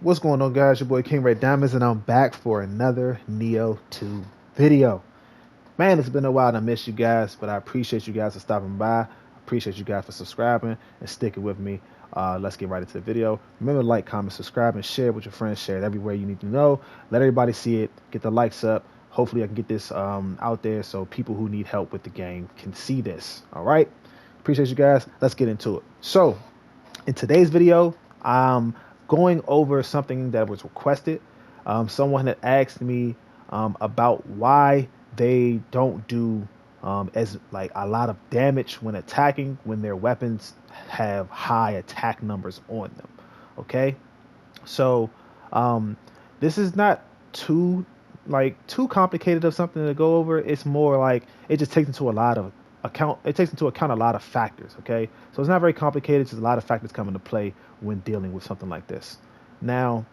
What's going on, guys? Your boy King Ray Diamonds, and I'm back for another Neo 2 video. Man, it's been a while and I missed you guys, but I appreciate you guys for stopping by. I appreciate you guys for subscribing and sticking with me. Let's get right into the video. Remember to like, comment, subscribe, and share it with your friends. Share it everywhere you need to know. Let everybody see it. Get the likes up. Hopefully, I can get this out there so people who need help with the game can see this. All right? Appreciate you guys. Let's get into it. So, in today's video, I'm going over something that was requested. Someone had asked me about why they don't do as like a lot of damage when attacking when their weapons have high attack numbers on them. Okay, so this is not too complicated of something to go over. It's more like it just takes into a lot of account. It takes into account a lot of factors. Okay, so it's not very complicated. It's just a lot of factors come into play when dealing with something like this. Now,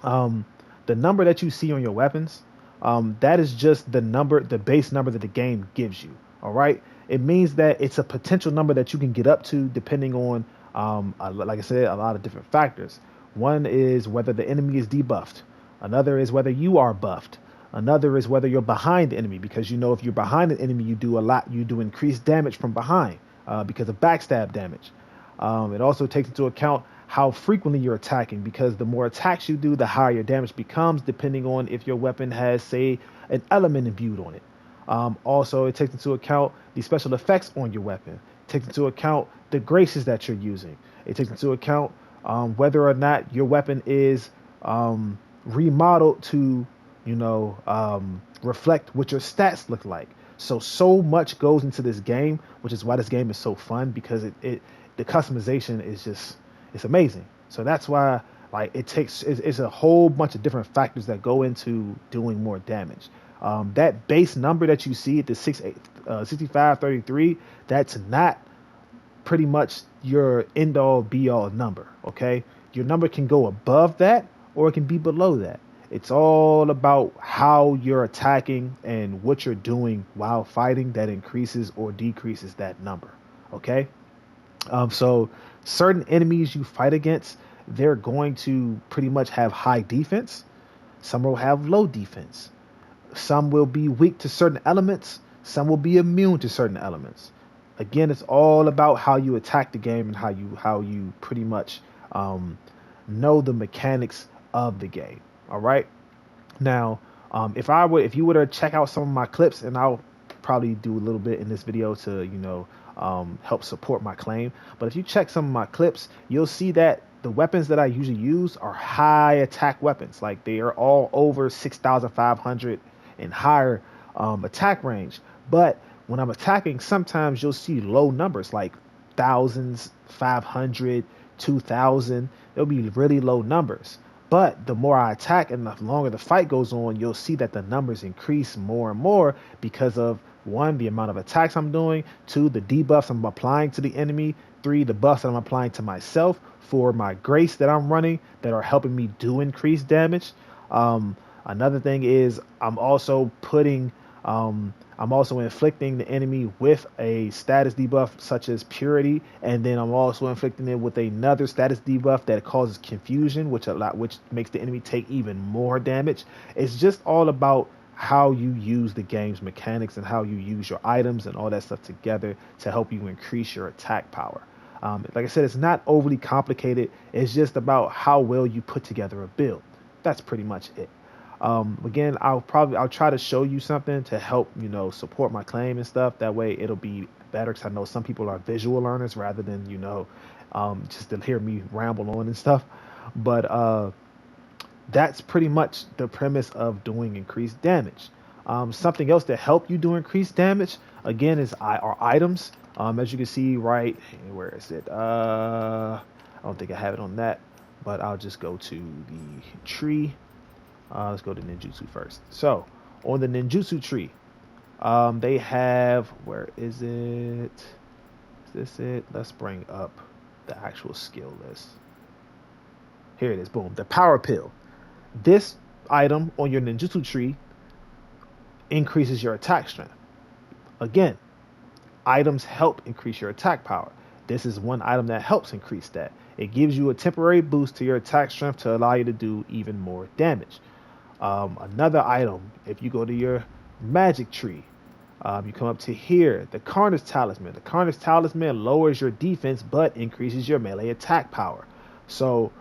the number that you see on your weapons, that is just the number, the base number that the game gives you. All right, it means that it's a potential number that you can get up to depending on, like I said, a lot of different factors. One is whether the enemy is debuffed. Another is whether you are buffed. Another is whether you're behind the enemy, because you know if you're behind an enemy, you do increased damage from behind because of backstab damage. It also takes into account how frequently you're attacking, because the more attacks you do, the higher your damage becomes, depending on if your weapon has, say, an element imbued on it. Also, it takes into account the special effects on your weapon. It takes into account the graces that you're using. It takes into account whether or not your weapon is remodeled to, reflect what your stats look like. So much goes into this game, which is why this game is so fun, because the customization is just, it's amazing. So that's why, like, it's a whole bunch of different factors that go into doing more damage. That base number that you see at the 6533, that's not pretty much your end all be all number. Okay, your number can go above that or it can be below that. It's all about how you're attacking and what you're doing while fighting that increases or decreases that number. Okay, so certain enemies you fight against, they're going to pretty much have high defense. Some will have low defense. Some will be weak to certain elements. Some will be immune to certain elements. Again, it's all about how you attack the game and how you pretty much know the mechanics of the game. All right. Now, if you were to check out some of my clips, and I'll probably do a little bit in this video to help support my claim. But if you check some of my clips, you'll see that the weapons that I usually use are high attack weapons. Like, they are all over 6,500 and higher attack range. But when I'm attacking, sometimes you'll see low numbers like thousands, 500, 2,000. They'll be really low numbers. But the more I attack and the longer the fight goes on, you'll see that the numbers increase more and more because of, one, the amount of attacks I'm doing, two, the debuffs I'm applying to the enemy, three, the buffs that I'm applying to myself, four, my grace that I'm running that are helping me do increased damage. Another thing is I'm also inflicting the enemy with a status debuff such as purity, and then I'm also inflicting it with another status debuff that causes confusion, which makes the enemy take even more damage. It's just all about how you use the game's mechanics and how you use your items and all that stuff together to help you increase your attack power. Like I said, it's not overly complicated. It's just about how well you put together a build. That's pretty much it. Again, I'll try to show you something to help, support my claim and stuff. That way it'll be better, because I know some people are visual learners rather than, just to hear me ramble on and stuff. But that's pretty much the premise of doing increased damage. Something else to help you do increased damage, again, is our items. As you can see, right, where is it? I don't think I have it on that, but I'll just go to the tree. Let's go to ninjutsu first. So on the ninjutsu tree, they have, where is it? Is this it? Let's bring up the actual skill list. Here it is. Boom. The power pill. This item on your ninjutsu tree increases your attack strength. Again, items help increase your attack power. This is one item that helps increase that. It gives you a temporary boost to your attack strength to allow you to do even more damage. Another item, if you go to your magic tree, you come up to here, the Carnage Talisman. The Carnage Talisman lowers your defense but increases your melee attack power. So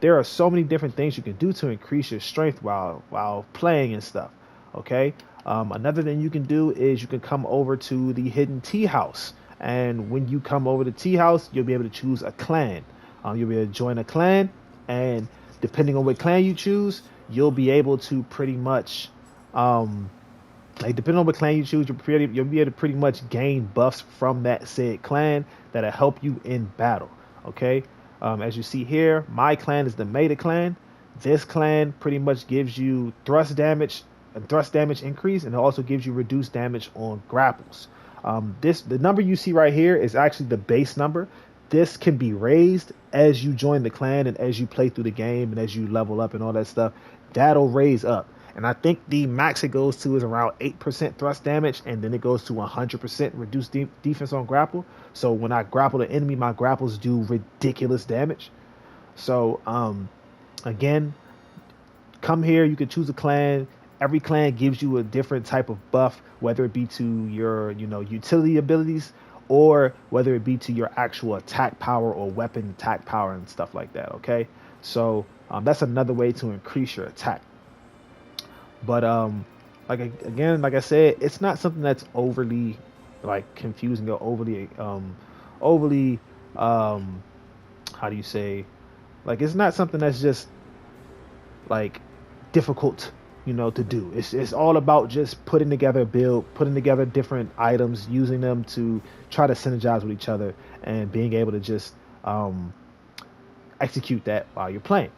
there are so many different things you can do to increase your strength while playing and stuff. Okay. Another thing you can do is you can come over to the hidden tea house, and when you come over to tea house, you'll be able to choose a clan. You'll be able to join a clan, and depending on what clan you choose, you'll be able to pretty much like depending on what clan you choose, you'll be able to pretty much gain buffs from that said clan that'll help you in battle. Okay. As you see here, my clan is the Maida clan. This clan pretty much gives you thrust damage, a thrust damage increase, and it also gives you reduced damage on grapples. The number you see right here is actually the base number. This can be raised as you join the clan and as you play through the game and as you level up and all that stuff. That'll raise up. And I think the max it goes to is around 8% thrust damage, and then it goes to 100% reduced defense on grapple. So when I grapple the enemy, my grapples do ridiculous damage. So again, come here, you can choose a clan. Every clan gives you a different type of buff, whether it be to your utility abilities or whether it be to your actual attack power or weapon attack power and stuff like that. Okay, so that's another way to increase your attack. But like I said, it's not something that's overly like confusing or overly how do you say, like, it's not something that's just like difficult, to do. It's all about just putting together a build, putting together different items, using them to try to synergize with each other, and being able to just execute that while you're playing.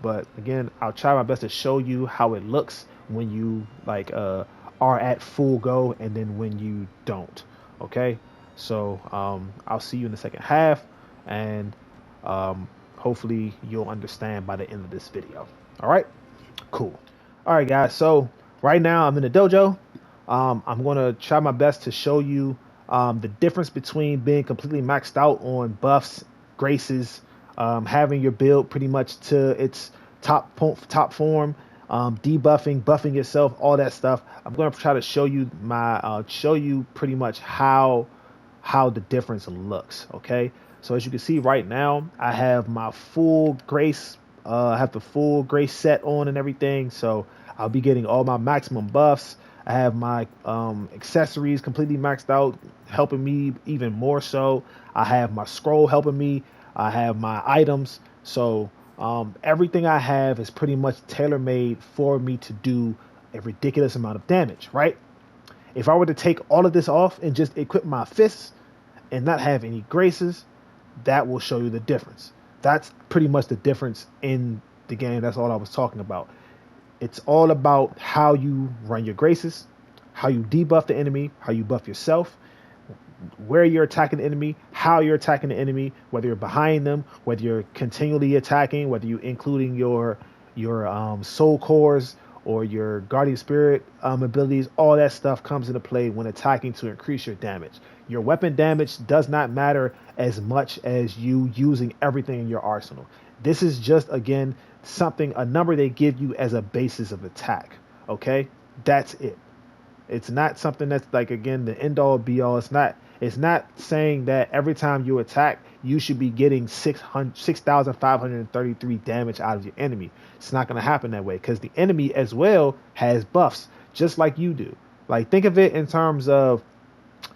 But again, I'll try my best to show you how it looks when you are at full go and then when you don't. Okay, so I'll see you in the second half, and hopefully you'll understand by the end of this video. All right, cool. All right, guys, so right now I'm in the dojo. I'm going to try my best to show you the difference between being completely maxed out on buffs, graces, having your build pretty much to its top form, debuffing, buffing yourself, all that stuff. I'm going to try to show you pretty much how the difference looks. Okay, so as you can see right now, I have my full grace. I have the full grace set on and everything, so I'll be getting all my maximum buffs. I have my accessories completely maxed out, helping me even more so. I have my scroll helping me. I have my items. So everything I have is pretty much tailor-made for me to do a ridiculous amount of damage, right? If I were to take all of this off and just equip my fists and not have any graces, that will show you the difference. That's pretty much the difference in the game. That's all I was talking about. It's all about how you run your graces, how you debuff the enemy, how you buff yourself, where you're attacking the enemy, how you're attacking the enemy, whether you're behind them, whether you're continually attacking, whether you're including your soul cores or your guardian spirit abilities. All that stuff comes into play when attacking to increase your damage. Your weapon damage does not matter as much as you using everything in your arsenal. This is just, again, a number they give you as a basis of attack. Okay, that's it. It's not something that's like, again, the end all be all. It's not saying that every time you attack, you should be getting 6,533 damage out of your enemy. It's not going to happen that way, because the enemy as well has buffs just like you do. Like, think of it in terms of,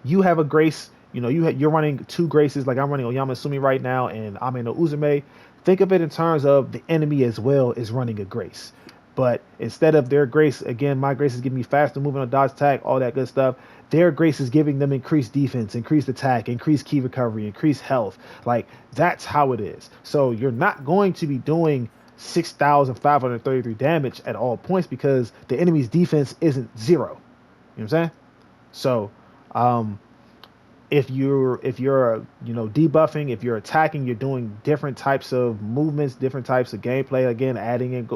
you have a grace, you're running two graces, like I'm running Oyama Sumi right now, and I'm in Uzume. Think of it in terms of the enemy as well is running a grace. But instead of their grace, again, my grace is giving me faster movement on dodge attack, all that good stuff. Their grace is giving them increased defense, increased attack, increased key recovery, increased health. Like, that's how it is. So you're not going to be doing 6,533 damage at all points because the enemy's defense isn't 0. You know what I'm saying? So if you're debuffing, if you're attacking, you're doing different types of movements, different types of gameplay, again, adding in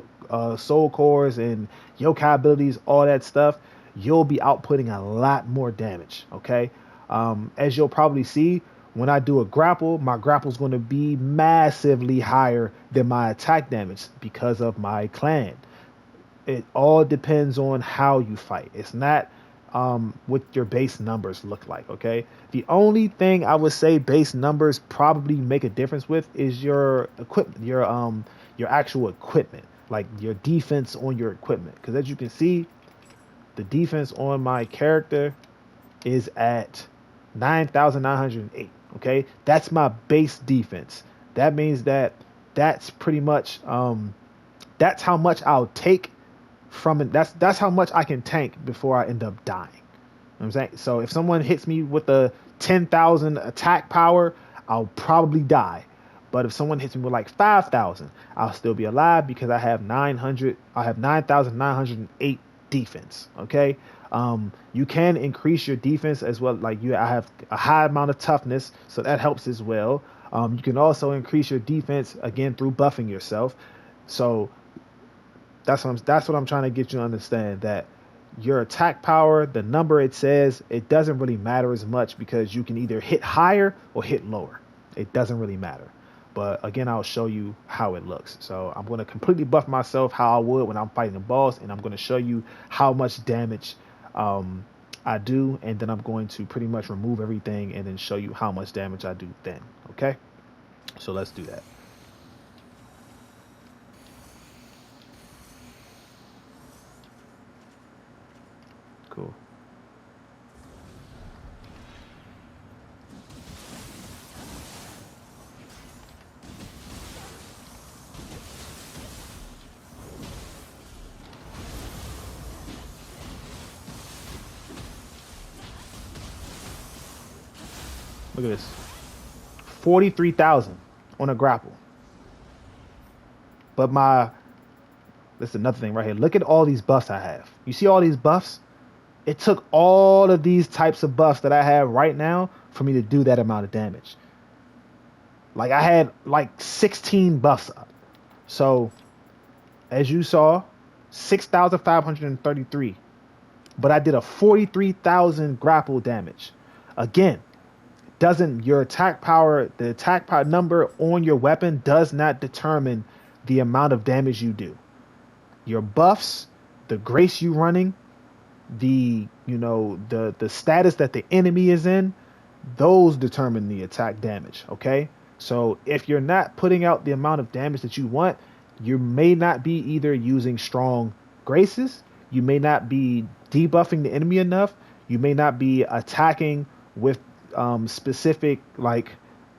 soul cores and yokai abilities, all that stuff, you'll be outputting a lot more damage. Okay, as you'll probably see, When I do a grapple, my grapple is going to be massively higher than my attack damage because of my clan. It all depends on how you fight. It's not what your base numbers look like. Okay. The only thing I would say base numbers probably make a difference with is your equipment, your actual equipment, like your defense on your equipment. Because as you can see, the defense on my character is at 9,908. Okay, that's my base defense. That means that that's pretty much that's how much I'll take from it. That's how much I can tank before I end up dying. You know what I'm saying? So if someone hits me with a 10,000 attack power, I'll probably die. But if someone hits me with like 5,000, I'll still be alive because I have 900. I have 9,908 defense. Okay. You can increase your defense as well. I have a high amount of toughness, so that helps as well. You can also increase your defense again through buffing yourself. So that's what I'm trying to get you to understand, that your attack power, the number it says, it doesn't really matter as much because you can either hit higher or hit lower. It doesn't really matter. But again, I'll show you how it looks. So I'm going to completely buff myself how I would when I'm fighting a boss, and I'm going to show you how much damage I do, and then I'm going to pretty much remove everything and then show you how much damage I do then. Okay? So let's do that. Cool. Look at this. 43,000 on a grapple. But this is another thing right here. Look at all these buffs I have. You see all these buffs? It took all of these types of buffs that I have right now for me to do that amount of damage. Like I had like 16 buffs up. So as you saw, 6,533. But I did a 43,000 grapple damage. Again, doesn't your attack power, the attack power number on your weapon does not determine the amount of damage you do. Your buffs, the grace you running, the status that the enemy is in, those determine the attack damage. Okay, so if you're not putting out the amount of damage that you want, you may not be either using strong graces, you may not be debuffing the enemy enough, you may not be attacking with specific like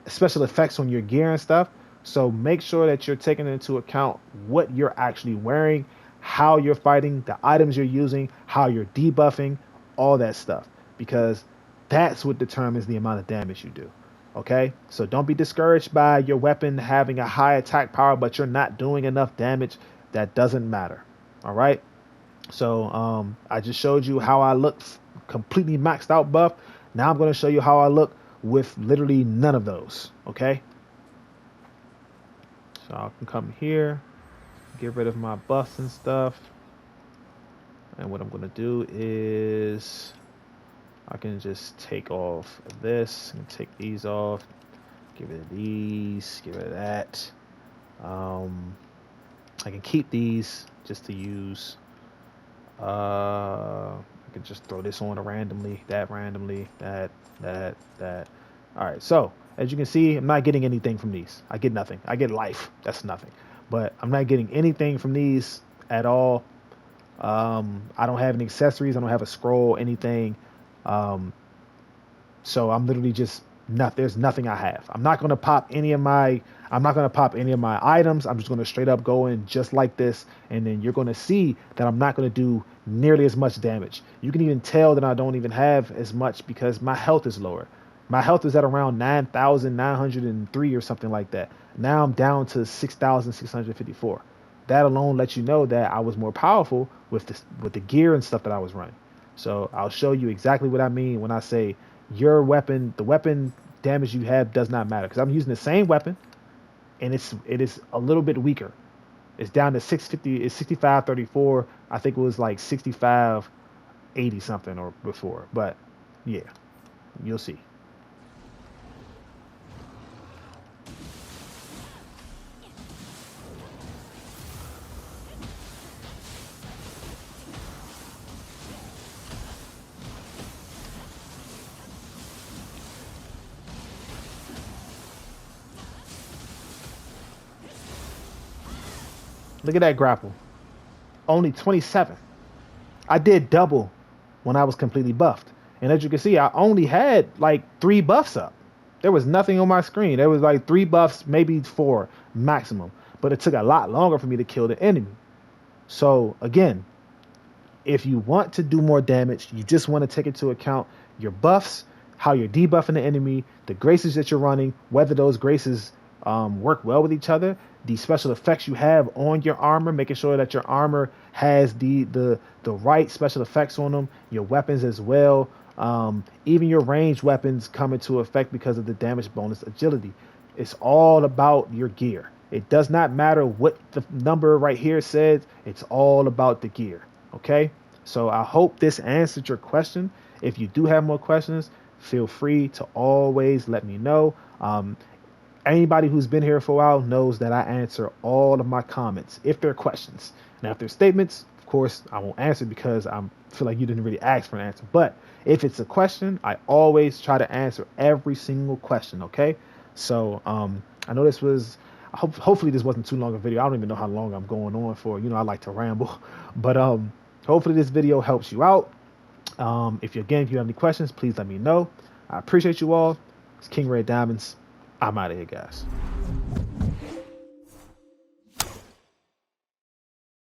special effects on your gear and stuff. So make sure that you're taking into account what you're actually wearing, how you're fighting, the items you're using, how you're debuffing, all that stuff, because that's what determines the amount of damage you do. Okay, so don't be discouraged by your weapon having a high attack power but you're not doing enough damage. That doesn't matter. All right, so I just showed you how I look completely maxed out buff. Now I'm going to show you how I look with literally none of those. Okay, so I can come here, get rid of my buffs and stuff, and what I'm going to do is I can just take off this and take these off, get rid of these, get rid of that. I can keep these just to use. I can just throw this on randomly, that. All right, so as you can see, I'm not getting anything from these. I get nothing. I get life. That's nothing. But I'm not getting anything from these at all. I don't have any accessories. I don't have a scroll, anything. So I'm literally just there's nothing I have. I'm not gonna pop any of my items. I'm just gonna straight up go in just like this, and then you're gonna see that I'm not gonna do nearly as much damage. You can even tell that I don't even have as much because my health is lower. My health is at around 9,903 or something like that. Now I'm down to 6,654. That alone lets you know that I was more powerful with the gear and stuff that I was running. So I'll show you exactly what I mean when I say your weapon, the weapon damage you have does not matter, because I'm using the same weapon and it is a little bit weaker. It's down to 650. It's 6534. I think it was like 6580 something or before. But yeah, you'll see. Look at that grapple. Only 27. I did double when I was completely buffed. And as you can see, I only had like 3 buffs up. There was nothing on my screen. There was like 3 buffs, maybe 4 maximum. But it took a lot longer for me to kill the enemy. So again, if you want to do more damage, you just want to take into account your buffs, how you're debuffing the enemy, the graces that you're running, whether those graces work well with each other, the special effects you have on your armor, making sure that your armor has the right special effects on them, your weapons as well. Even your ranged weapons come into effect because of the damage bonus agility. It's all about your gear. It does not matter what the number right here says. It's all about the gear. Okay, so I hope this answered your question. If you do have more questions, feel free to always let me know. Anybody who's been here for a while knows that I answer all of my comments if they're questions. Now, if they're statements, of course, I won't answer because I feel like you didn't really ask for an answer. But if it's a question, I always try to answer every single question. Okay, so I know this was. Hopefully this wasn't too long a video. I don't even know how long I'm going on for. You know, I like to ramble, but hopefully this video helps you out. If you have any questions, please let me know. I appreciate you all. It's King Red Diamonds. I'm out of here, guys.